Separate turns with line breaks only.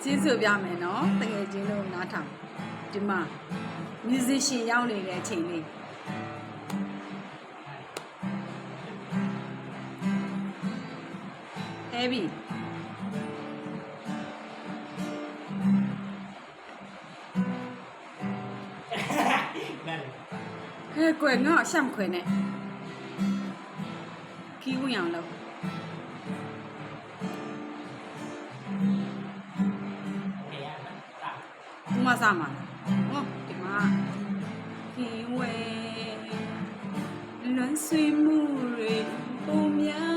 ချင်းဆိုပြမယ်နော်တကယ်ချင်းလို့နားထောင်ဒီမှာ musician ရောက်နေတဲ့အချိန်လေးဟဲ့ပြီဟဲ့ကွယ်ငါရှမ်းခွေနဲ့ခီးဝင်အောင်လို့ဒီမှာစားမှာဟောဒီမှာခီးဝဲလွန်ဆွေးမှုတွေပုံများ